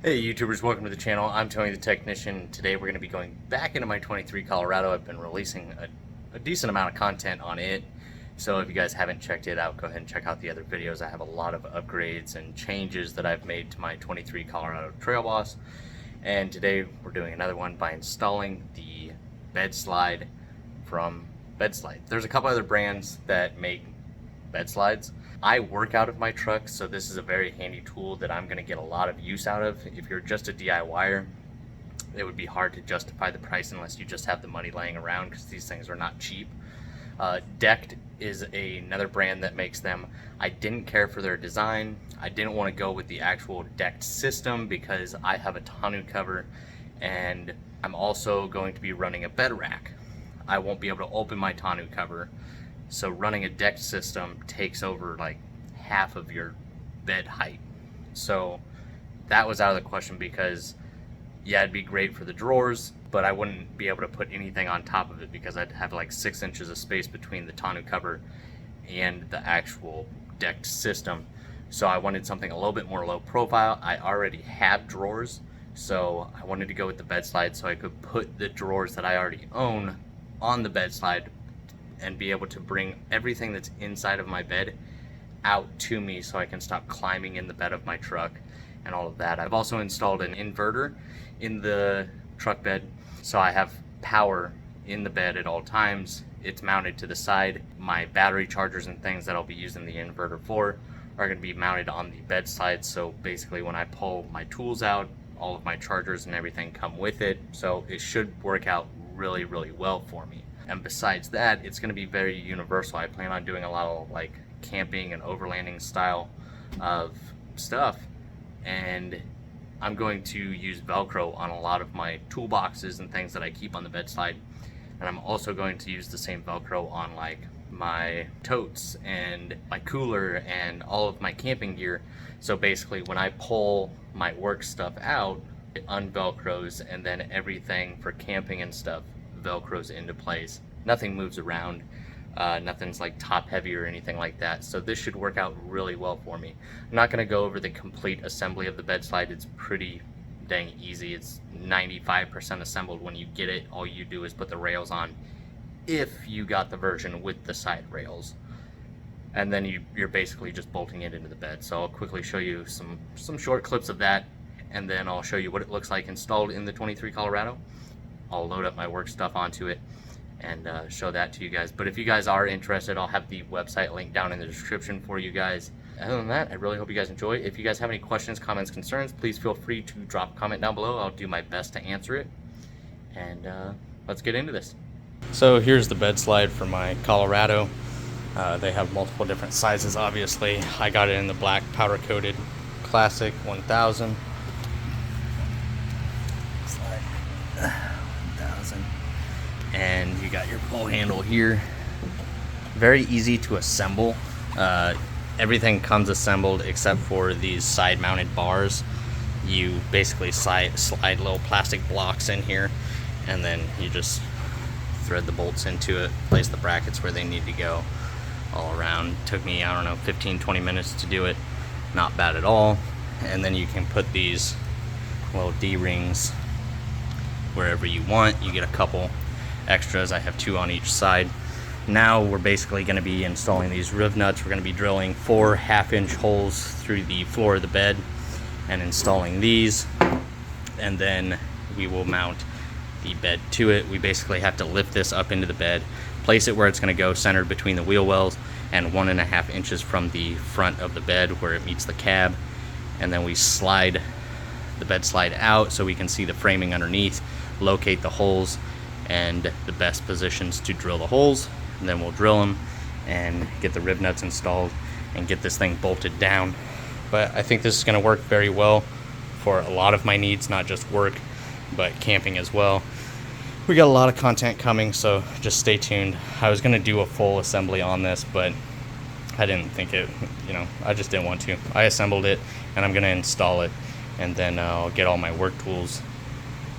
Hey YouTubers, welcome to the channel. I'm Tony the Technician. Today we're going to be going back into my 23 Colorado. I've been releasing a decent amount of content on it. So if you guys haven't checked it out, go ahead and check out the other videos. I have a lot of upgrades and changes that I've made to my 23 Colorado Trail Boss. And today we're doing another one by installing the Bedslide from Bedslide. There's a couple other brands that make Bedslides. I work out of my truck, so this is a very handy tool that I'm going to get a lot of use out of. If you're just a DIYer, it would be hard to justify the price unless you just have the money laying around, because these things are not cheap. Decked is another brand that makes them. I didn't care for their design. I didn't want to go with the actual decked system because I have a tonneau cover, and I'm also going to be running a bed rack. I won't be able to open my tonneau cover. So running a decked system takes over like half of your bed height. So that was out of the question because, yeah, it'd be great for the drawers, but I wouldn't be able to put anything on top of it because I'd have like 6 inches of space between the tonneau cover and the actual decked system. So I wanted something a little bit more low profile. I already have drawers, so I wanted to go with the Bedslide so I could put the drawers that I already own on the Bedslide and be able to bring everything that's inside of my bed out to me so I can stop climbing in the bed of my truck and all of that. I've also installed an inverter in the truck bed, so I have power in the bed at all times. It's mounted to the side. My battery chargers and things that I'll be using the inverter for are going to be mounted on the Bedslide, so basically when I pull my tools out, all of my chargers and everything come with it, so it should work out really well for me. And besides that, it's going to be very universal. I plan on doing a lot of like camping and overlanding style of stuff, and I'm going to use Velcro on a lot of my toolboxes and things that I keep on the Bedslide, and I'm also going to use the same Velcro on like my totes and my cooler and all of my camping gear. So basically when I pull my work stuff out, it unvelcros, and then everything for camping and stuff velcros into place. Nothing moves around. Nothing's like top heavy or anything like that, so this should work out really well for me. I'm not going to go over the complete assembly of the Bedslide. It's pretty dang easy. It's 95% assembled when you get it. All you do is put the rails on if you got the version with the side rails, and then you're basically just bolting it into the bed. So I'll quickly show you some short clips of that, and then I'll show you what it looks like installed in the 23 Colorado. I'll load up my work stuff onto it and show that to you guys. But if you guys are interested, I'll have the website linked down in the description for you guys. Other than that, I really hope you guys enjoy. If you guys have any questions, comments, concerns, please feel free to drop a comment down below. I'll do my best to answer it. And let's get into this. So here's the Bedslide for my Colorado. They have multiple different sizes, obviously. I got it in the black powder coated Classic 1000. And you got your pull handle here. Very easy to assemble. Everything comes assembled except for these side mounted bars. You basically slide little plastic blocks in here, and then you just thread the bolts into it, place the brackets where they need to go all around. Took me, I don't know, 15-20 minutes to do it. Not bad at all. And then you can put these little D-rings wherever you want. You get a couple extras. I have 2 on each side. Now we're basically going to be installing these riv nuts. We're going to be drilling 4 half-inch holes through the floor of the bed and installing these, and then we will mount the bed to it. We basically have to lift this up into the bed, place it where it's going to go, centered between the wheel wells and 1.5 inches from the front of the bed where it meets the cab, and then we slide the Bedslide out so we can see the framing underneath, locate the holes and the best positions to drill the holes, and then we'll drill them and get the rib nuts installed and get this thing bolted down. But I think this is going to work very well for a lot of my needs, not just work but camping as well. We got a lot of content coming, so just stay tuned. I was going to do a full assembly on this, but I didn't think it, I just didn't want to. I assembled it and I'm going to install it, and then I'll get all my work tools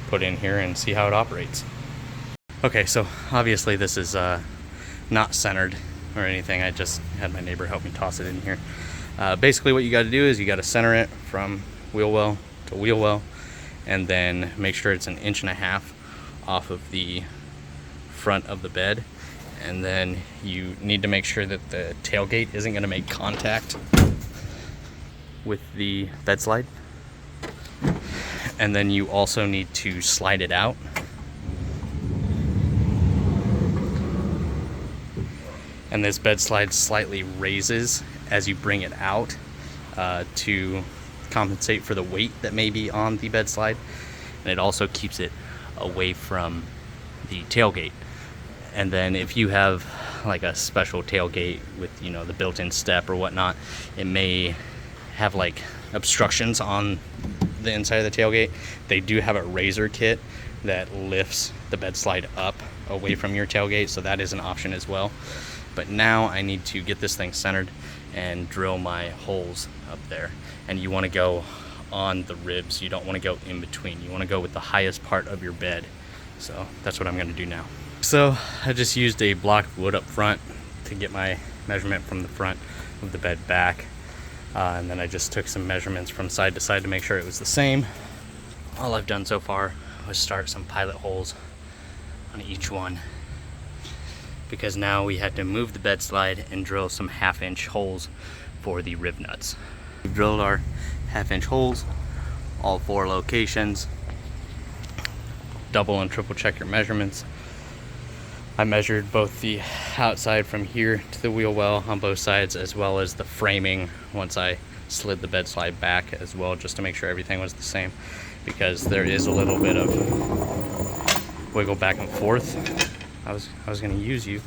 put in here and see how it operates. Okay, so obviously this is not centered or anything. I just had my neighbor help me toss it in here. Basically what you got to do is you got to center it from wheel well to wheel well, and then make sure it's 1.5 inches off of the front of the bed. And then you need to make sure that the tailgate isn't going to make contact with the bed slide. And then you also need to slide it out. And this bed slide slightly raises as you bring it out to compensate for the weight that may be on the bed slide. And it also keeps it away from the tailgate. And then if you have like a special tailgate with, you know, the built-in step or whatnot, it may have like obstructions on the inside of the tailgate. They do have a razor kit that lifts the bed slide up away from your tailgate, so that is an option as well. But now I need to get this thing centered and drill my holes up there. And you want to go on the ribs. You don't want to go in between. You want to go with the highest part of your bed. So that's what I'm going to do now. So I just used a block of wood up front to get my measurement from the front of the bed back. And then I just took some measurements from side to side to make sure it was the same. All I've done so far was start some pilot holes on each one, because now we had to move the bed slide and drill some 1/2 inch holes for the rib nuts. We've drilled our 1/2 inch holes, all 4 locations. Double and triple check your measurements. I measured both the outside from here to the wheel well on both sides, as well as the framing once I slid the bed slide back as well, just to make sure everything was the same, because there is a little bit of wiggle back and forth. I was going to use you.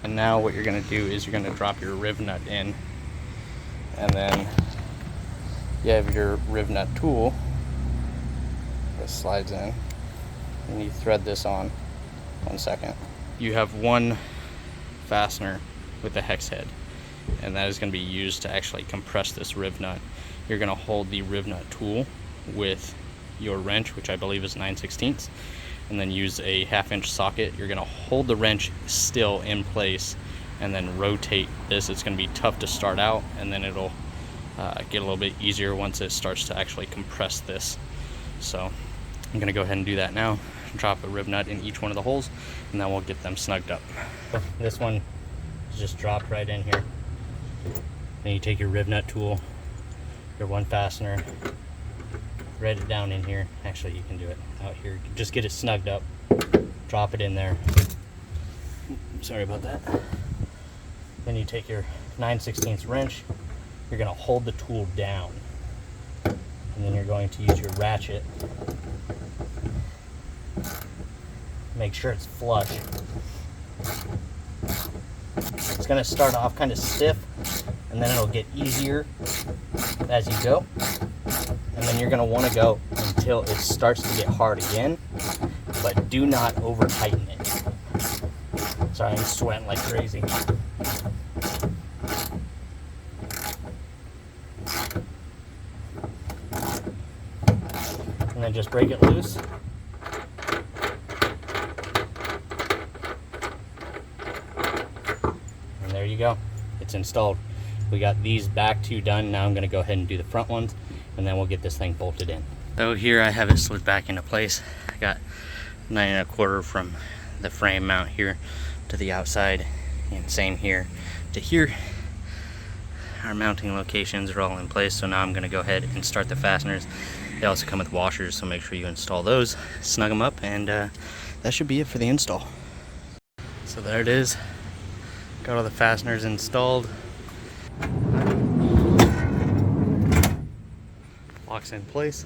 And now what you're going to do is you're going to drop your rib nut in, and then you have your rib nut tool. This slides in, and you thread this on. 1 second. You have one fastener with a hex head, and that is going to be used to actually compress this rib nut. You're going to hold the rib nut tool with your wrench, which I believe is 9/16, and then use a 1/2 inch socket. You're going to hold the wrench still in place and then rotate this. It's going to be tough to start out, and then it'll get a little bit easier once it starts to actually compress this. So I'm going to go ahead and do that now. Drop a rib nut in each one of the holes, and then we'll get them snugged up. This one is just dropped right in here. Then you take your rib nut tool, your one fastener, thread it down in here. Actually, you can do it out here. Just get it snugged up. Drop it in there. Sorry about that. Then you take your 9/16 wrench. You're going to hold the tool down, and then you're going to use your ratchet. Make sure it's flush. It's going to start off kind of stiff, and then it'll get easier as you go. And then you're going to want to go until it starts to get hard again, but do not over tighten it. Sorry, I'm sweating like crazy. And then just break it loose. And there you go. It's installed. We got these back 2 done. Now I'm going to go ahead and do the front ones, and then we'll get this thing bolted in. So here I have it slid back into place. I got 9 1/4 from the frame mount here to the outside, and same here to here. Our mounting locations are all in place, so now I'm going to go ahead and start the fasteners. They also come with washers, so make sure you install those, snug them up, and that should be it for the install. So there it is. Got all the fasteners installed. Locks in place.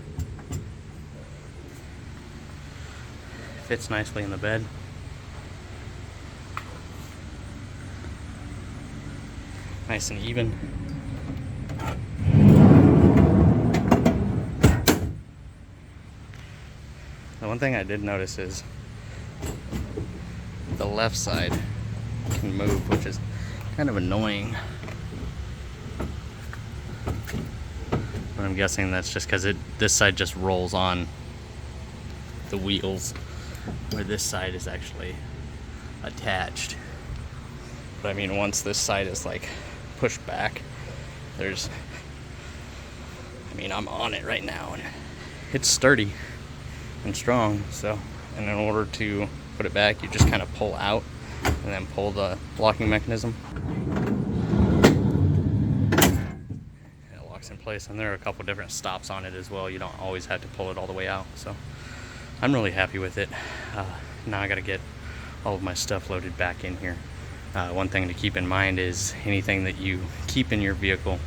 Fits nicely in the bed. Nice and even. The one thing I did notice is the left side can move, which is kind of annoying. But I'm guessing that's just because this side just rolls on the wheels, where this side is actually attached. But I mean, once this side is like pushed back, there's I mean, I'm on it right now, and it's sturdy and strong. So, and in order to put it back, you just kind of pull out and then pull the locking mechanism. It locks in place, and there are a couple different stops on it as well. You don't always have to pull it all the way out. So I'm really happy with it. Now I got to get all of my stuff loaded back in here. One thing to keep in mind is anything that you keep in your vehicle,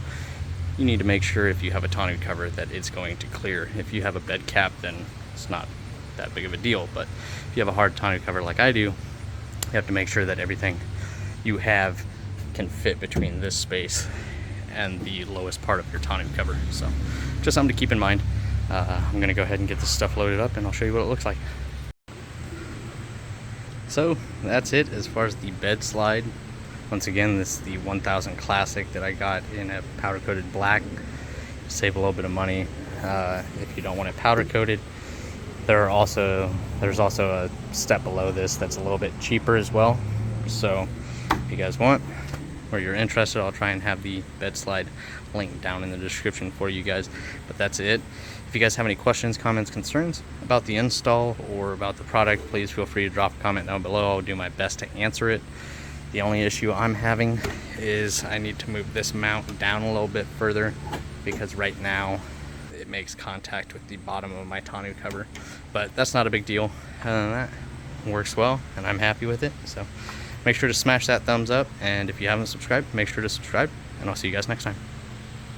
you need to make sure if you have a tonneau cover that it's going to clear. If you have a bed cap, then it's not that big of a deal, but if you have a hard tonneau cover like I do, you have to make sure that everything you have can fit between this space and the lowest part of your tonneau cover. So just something to keep in mind. I'm gonna go ahead and get this stuff loaded up, and I'll show you what it looks like. So that's it as far as the Bedslide. Once again, this is the 1000 Classic that I got in a powder coated black. Save a little bit of money if you don't want it powder coated. There's also a step below this that's a little bit cheaper as well. So if you guys want or you're interested, I'll try and have the Bedslide link down in the description for you guys. But that's it. If you guys have any questions, comments, concerns about the install or about the product, please feel free to drop a comment down below. I'll do my best to answer it. The only issue I'm having is I need to move this mount down a little bit further, because right now it makes contact with the bottom of my tonneau cover. But that's not a big deal. Other than that, it works well and I'm happy with it. So make sure to smash that thumbs up, and if you haven't subscribed, make sure to subscribe, and I'll see you guys next time.